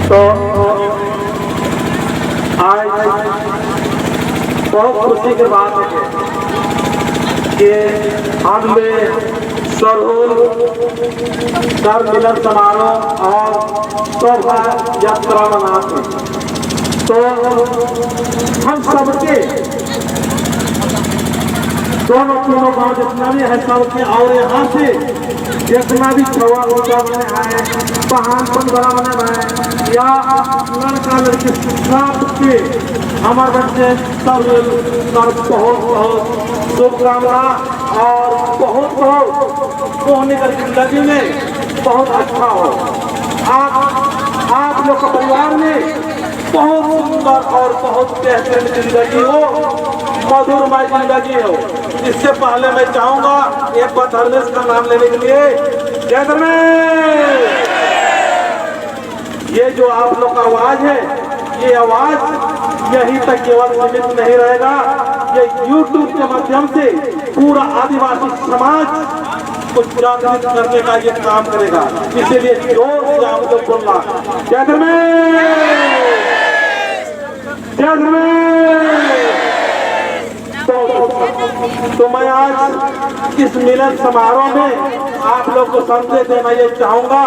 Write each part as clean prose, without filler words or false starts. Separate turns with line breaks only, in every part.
तो आज बहुत खुशी की बात है कि आज में सरहुल कर मिलन समारोह और शोभा यात्रा मनाते, तो हम सबके दोनों तीनों गांव जितना भी है सबके, और यहाँ से जितना भी छवा ऊंचा बने हैं, पहाड़पन बड़ा बने हैं या लड़का लड़की सबके हमारे बच्चे सब बहुत बहुत शुभकामना और बहुत बहुत होने का जिंदगी में बहुत अच्छा हो। आप लोग के परिवार में बहुत सुंदर और बहुत बेहतरीन जिंदगी हो, मधुरमय जिंदगी हो। इससे पहले मैं चाहूंगा एक बार धर्मेश का नाम लेने के लिए, जय धर्मेश। ये जो आप लोग का आवाज है, ये आवाज यहीं तक केवल सीमित नहीं रहेगा, ये YouTube के माध्यम से पूरा आदिवासी समाज को जागृत करने का ये काम करेगा। इसीलिए जोर से आप लोग बोलना, जय धर्मेश, जय धर्मेश। तो मैं आज इस मिलन समारोह में आप लोग को संदेश देना ये चाहूंगा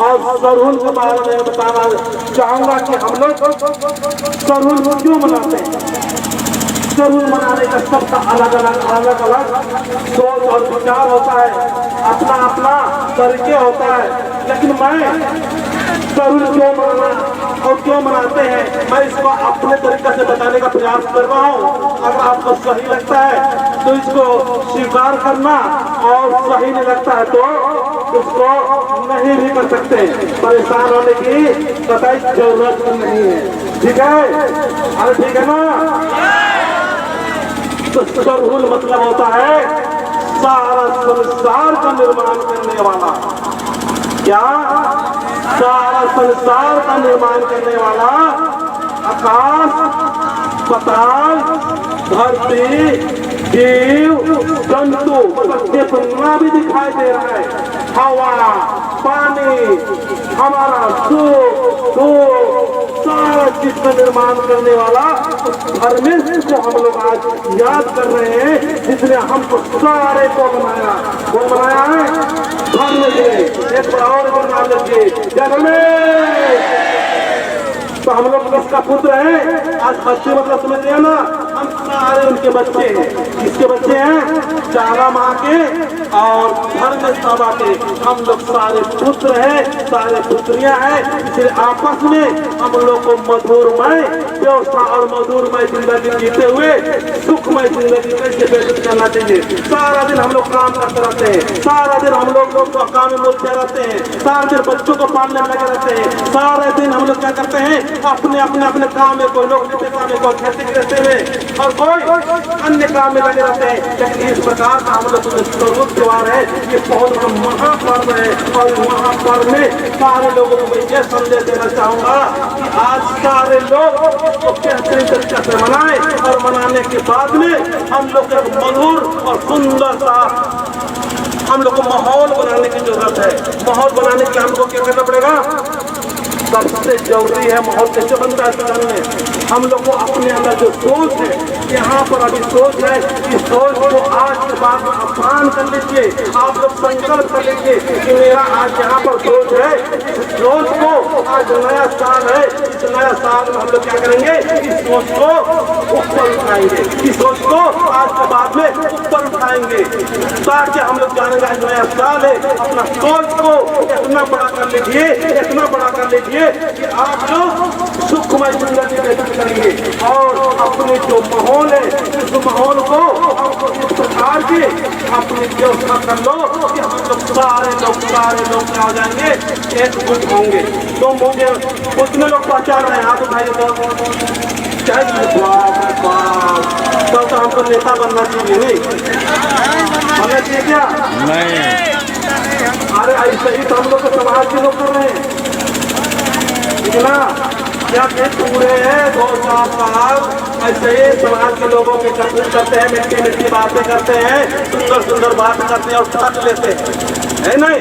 और सरहुल के बारे में बताना चाहूंगा कि हम लोग सरहुल को क्यों मनाते हैं। सरहुल मनाने का सबका अलग अलग सोच और विचार होता है, अपना अपना तरीके होता है, लेकिन मैं सरहुल क्यों मनाना और क्यों मनाते हैं, मैं इसको अपने तरीके से बताने का प्रयास कर रहा हूँ। अगर आपको सही लगता है तो इसको स्वीकार करना, और सही नहीं लगता है तो उसको नहीं भी कर सकते। परेशान होने की बताई जरूरत नहीं है, ठीक है? अरे ठीक है ना? तो सरहुल मतलब होता है सारा संसार का निर्माण करने वाला। क्या? सारा संसार का निर्माण करने वाला, आकाश, पाताल, धरती, जीव जंतु जितना भी दिखाई दे रहा है, हवा, पानी, हमारा सारा चीज का निर्माण करने वाला धर्मेश को हम लोग आज याद कर रहे हैं, जिसने हमको सारे को बनाया। कौन बनाया है? धर्मेश। एक और नाम लीजिए, जय धर्मेश। तो हम लोग किसका पुत्र है? आज बच्चे मतलब समझ रहे ना, हम सारे उनके बच्चे हैं। किसके बच्चे हैं? चारा माँ के और धर्मेश बाबा के। हम लोग सारे पुत्र हैं, सारे पुत्रियां हैं। इसलिए आपस में हम लोग को मधुरमय व्यवस्था और मधुरमय जिंदगी जीते हुए सुखमय जिंदगी कैसे व्यतीत करना चाहिए। सारा दिन हम लोग काम करते रहते हैं, सारा दिन हम लोग काम में बोलते रहते हैं, सारा दिन बच्चों को पालने में लगे रहते हैं, सारे दिन हम लोग क्या करते हैं, अपने अपने अपने काम में, कोई लोग काम में, कोई खेती करते हुए और कोई अन्य काम में लगे रहते हैं। लेकिन इस प्रकार का हम लोग सरहुल त्योहार है, ये बहुत महापर्व है, और महापर्व में सारे लोगों को मैं ये संदेश देना चाहूंगा कि आज सारे लोग इसको बेहतरीन तरीके से मनाएं, और मनाने के बाद में हम लोग एक मधुर और सुंदर सा हम लोग को माहौल बनाने की जरूरत है। माहौल बनाने के लिए हमको क्या करना पड़ेगा? सबसे जरूरी है माहौल कैसे बनता है सदन में, हम लोग को अपने अंदर जो सोच है, यहाँ पर अभी सोच है, इस सोच को आज के बाद में आसान कर लीजिए। आप लोग संकल्प कर लीजिए कि मेरा आज यहाँ पर सोच है, इस सोच को आज नया साल है, इस नया साल में हम लोग क्या करेंगे, इस सोच को ऊपर उठाएंगे, इस सोच को आज के बाद में ऊपर उठाएंगे, ताकि हम लोग जानेंगे आज नया साल है। अपना सोच को इतना बड़ा कर लीजिए, इतना बड़ा कर लीजिए कि आप लोग सुखमय जिंदगी व्यतीत करेंगे। और अपने जो माहौल है, उस माहौल को हमको इस प्रकार के अपनी व्यवस्था कर लो कि हम लोग सारे लोग क्या हो जाएंगे, एकजुट होंगे। तो मुझे उतने लोग पहचान रहे हैं, हाथ उठाइए तो हमको नेता बनना चाहिए, नहीं बनना चाहिए क्या? नहीं। अरे ऐसे ही तो हम लोग को समाज के लोग कर रहे हैं, ठीक ना? क्या पूरे हैं 2-4 साल ऐसे ही समाज के लोगों के कत्ल करते हैं, मीठी बातें करते हैं, सुंदर बात करते हैं और ठग लेते हैं, है नहीं?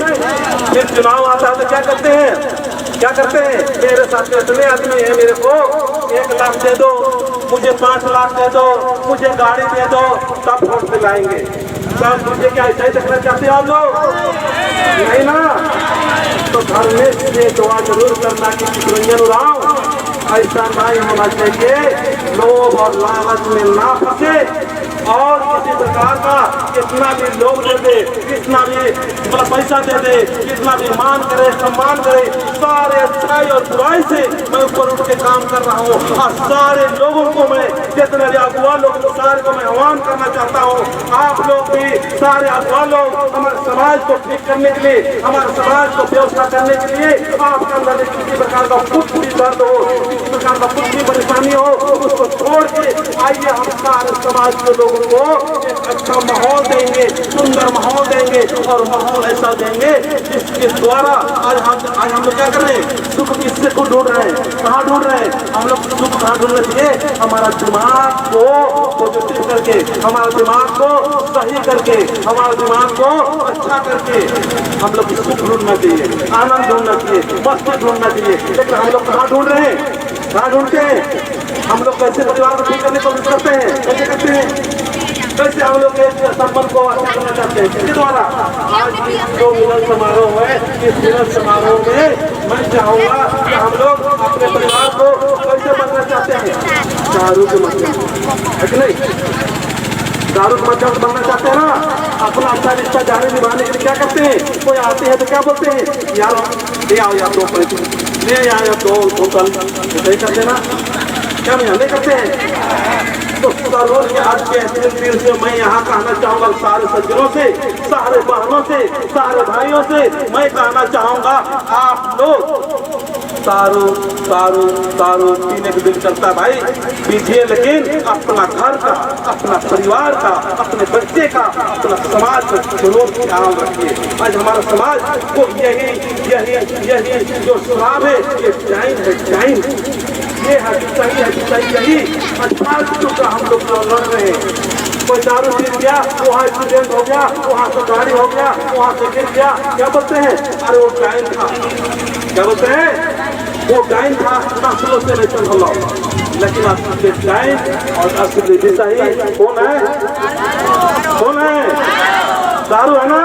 फिर चुनाव आता है तो क्या करते हैं? क्या करते हैं, मेरे साथ इतने आदमी है, मेरे को 1 लाख दे दो, मुझे 5 लाख दे दो, मुझे गाड़ी दे दो, तब वोट दिलाएंगे। क्या मुझे क्या ऐसा ही देखना चाहते हैं आप लोग? नहीं ना। तो घर में से दुआ जरूर करना कि चितरंजन राव ऐसा नहीं होना चाहिए, लोभ और लालच में ना फंसे और किसी प्रकार का कितना भी लोग दे दे, कितना भी मतलब पैसा दे दे, कितना भी मान करे, सम्मान करे, सारे अच्छाई और बुराई से मैं ऊपर उठ के काम कर रहा हूँ। और सारे लोगों को मैं, जितने भी अगुवा लोग, सारे को मैं आह्वान करना चाहता हूँ। आप लोग भी सारे अगुवा लोग हमारे समाज को ठीक करने के लिए, हमारे समाज को व्यवस्था करने के लिए, आपके अंदर किसी प्रकार का कुछ भी दर्द हो, किसी प्रकार का कुछ भी परेशानी हो, उसको छोड़ के आइए, हम सारे समाज के लोगों को एक अच्छा माहौल देंगे, सुंदर माहौल देंगे और माहौल ऐसा देंगे जिसके द्वारा आज हम लोग क्या कर रहे हैं, सुख किससे को ढूंढ रहे हैं, कहाँ ढूंढ रहे हैं हम लोग? सुख कहाँ ढूंढना चाहिए? हमारा दिमाग को पॉजिटिव करके, हमारे दिमाग को सही करके, हमारे दिमाग को अच्छा करके हम लोग सुख ढूंढना चाहिए, आनंद ढूंढना चाहिए, मस्ती ढूंढना चाहिए। लेकिन हम लोग कहाँ ढूंढ रहे हैं, कहाँ ढूंढते हैं? हम लोग कैसे परिवार को ठीक करने की कोशिश करते हैं, कैसे करते हैं, कैसे हम लोग के संबंध को अच्छा करना चाहते हैं, किसके द्वारा? आज जो मिलन समारोह है, इस मिलन समारोह में मैं चाहूँगा कि हम लोग अपने परिवार को कैसे बनना चाहते हैं? दारू के माध्यम है कि नहीं? दारू के माध्यम बनना चाहते हैं ना? अपना अच्छा रिश्ता जारी निभाने के लिए क्या करते हैं? कोई आते हैं तो क्या बोलते हैं, यार ले आओ यार 2 पैसे, ले आए 2 बोतल, सही करते ना? क्या नहीं करते हैं? तो सरोज के आज के दिन से मैं यहाँ कहना चाहूँगा सारे सज्जनों से, सारे बहनों से, सारे भाइयों से मैं कहना चाहूँगा, आप लोग दारू पीने के दिल करता भाई पीजिए, लेकिन अपना घर का, अपना परिवार का, अपने बच्चे का, अपना समाज का जरूर ख्याल रखिए। आज हमारा समाज को यही जो शराब है, ये टाइम है, टाइम ये है सही यही 18 का हम लोग लड़ रहे हैं। कोई दारू पी गया, वहाँ एक्सीडेंट हो गया, वहाँ से गाड़ी हो गया, वहाँ से गिर गया, क्या बोलते हैं? अरे वो गायन था, क्या बोलते हैं? वो गायन था, नस्लों से नहीं चल। लेकिन असली गायन और असली सही कौन है? कौन है? दारू है ना?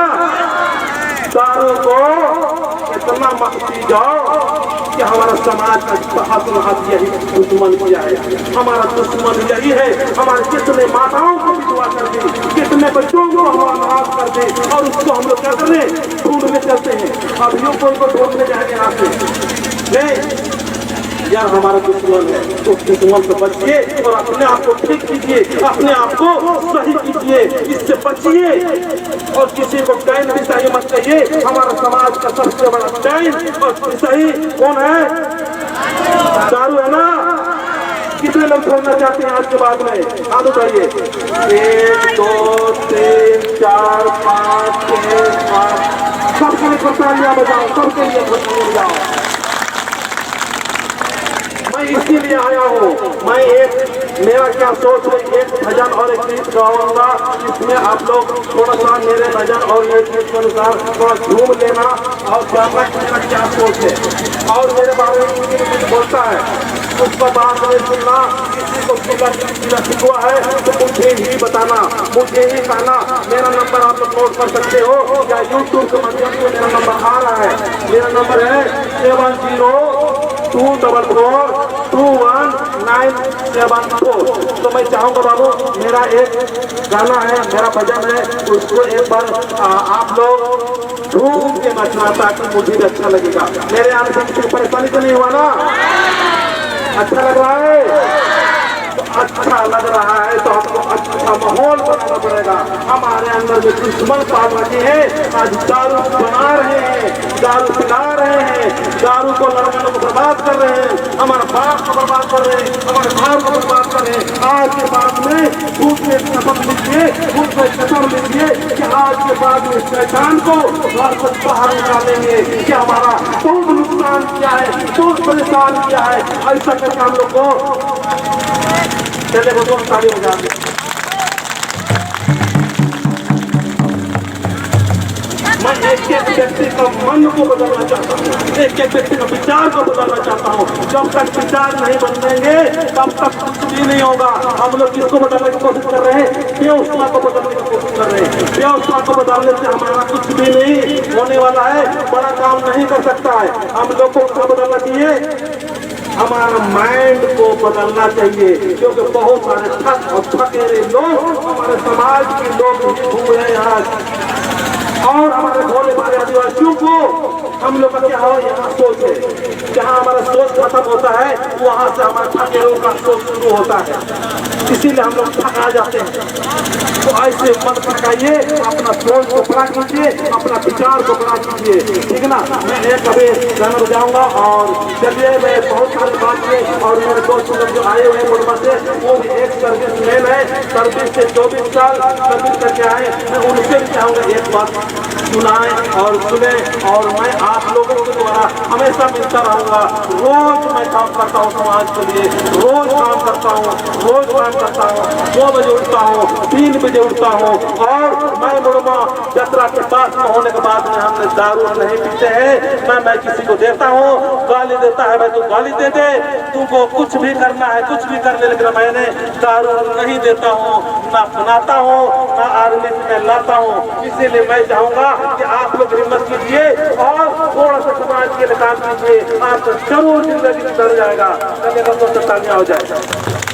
दारू को इतना मत पी जाओ कि हमारा समाज का हाथ यही दुश्मन किया है, हमारा दुश्मन यही है। हमारे कितने माताओं को विधवा कर दी, कितने बच्चों को हम अनाथ कर दे, और उसको हम लोग क्या कर रहे हैं, ढूंढने चलते हैं। अभियों को ढूंढने जाएंगे यहाँ से नहीं यार, हमारा दुश्मन है, उस दुश्मन से बचिए और अपने आप को ठीक कीजिए, अपने आप को सही कीजिए, इससे बचिए। और किसी को टाइम भी सही मत कहिए। हमारा समाज का सबसे बड़ा टाइम और सही कौन है? दारू है ना? कितने लोग छोड़ना चाहते हैं आज के बाद में? हाँ बताइए। 1 2 3 4 5 6 7 सबके लिए खुशहालियाँ बजाओ, सबके लिए खुशहाली बजाओ। मैं इसीलिए आया हूँ। मैं मेरा क्या सोच है, एक भजन और एक गीत गाऊंगा, इसमें आप लोग थोड़ा सा मेरे भजन और ये गीत के अनुसार थोड़ा झूम लेना और जानना कि मेरा क्या सोच है और मेरे बारे में कुछ बोलता है उसका बात में सुनना। किसी को शिकवा है तो मुझे ही बताना, मुझे ही कहना। मेरा नंबर आप लोग नोट कर सकते हो या यूट्यूब के माध्यम से मेरा नंबर आ रहा है। मेरा नंबर है 7024219774। तो मैं चाहूँगा बाबू, मेरा एक गाना है, मेरा भजन है, उसको एक बार आप लोग झूम के नचना ताकि मुझे भी अच्छा लगेगा। मेरे आने से किसी परेशानी तो नहीं हुआ ना? अच्छा लग रहा है? अच्छा लग रहा है तो हमको अच्छा माहौल बनाना पड़ेगा। हमारे अंदर जो दुश्मन पाल रखे हैं, आज दारू बना रहे हैं, दारू पिला रहे हैं, दारू को लड़कों को बर्बाद कर रहे हैं, हमारे बाप को बर्बाद कर रहे हैं, हमारे भाव को बर्बाद कर रहे हैं। आज के बाद में खुद में शपथ लीजिए, खुद में कसम लीजिए कि आज के बाद में शैतान को घर से बाहर निकालेंगे कि हमारा बहुत नुकसान किया है, बहुत परेशान किया है। ऐसा करके हम लोग को चले वो दोस्त ताली बजा दें। मैं एक एक व्यक्ति का मन को बदलना चाहता हूँ, एक एक व्यक्ति का विचार को बदलना चाहता हूँ। जब तक विचार नहीं बदलेंगे तब तक कुछ भी नहीं होगा। हम लोग किसको बदलने की कोशिश कर रहे हैं? बेवस्ता को बदलने की कोशिश कर रहे हैं। बेवस्ता को बदलने से हमारा कुछ भी नहीं होने वाला है, बड़ा काम नहीं कर सकता है। हम लोग को क्या बदलना चाहिए? हमारा माइंड को बदलना चाहिए, क्योंकि बहुत सारे ठग और ठकेरे लोग हमारे समाज के लोग घूम रहे हैं यहाँ। और हमारे भोले भाले आदिवासियों को हम लोग का क्या हो, यहाँ सोच है, जहाँ हमारा सोच खत्म होता है वहाँ से हमारे ठकेरों का सोच शुरू होता है, इसीलिए हम लोग ठगा जाते हैं। तो ऐसे मत ठगाइए, अपना सोच को बड़ा कीजिए, अपना विचार को बड़ा कीजिए, ठीक है ना। मैं एक अभी गाना बजाऊंगा और चलिए मैं बहुत सारी बात की। और मेरे दोस्त लोग जो आए हुए हैं मुंबई से, वो भी एक सर्विस मैन है, सर्विस से 24 साल सर्विस करके आए। मैं उनसे भी चाहूँगा एक बात सुनाएं और सुने, और मैं आप लोगों के द्वारा हमेशा मिलता रहूँगा। रोज मैं काम करता हूँ समाज के लिए, रोज काम करता हूँ, रोज काम करता हूँ। 2 बजे उठता हूँ, 3 बजे उठता हूँ। और मैं मुड़मा यात्रा के पास में होने के बाद में हमने दारू नहीं पीते हैं। मैं किसी को देता हूँ, गाली देता है मैं तो गाली दे दे, तुमको कुछ भी करना है कुछ भी कर ले, लेकिन मैंने दारू नहीं देता हूँ, ना बनाता हूँ, ना आदमी में लाता हूँ। इसीलिए मैं चाहूँगा कि आप लोग हिम्मत कीजिए और थोड़ा सा समाज के लिए काम कीजिए, आपको जरूर जिंदगी सुधर जाएगा। हो जाएगा।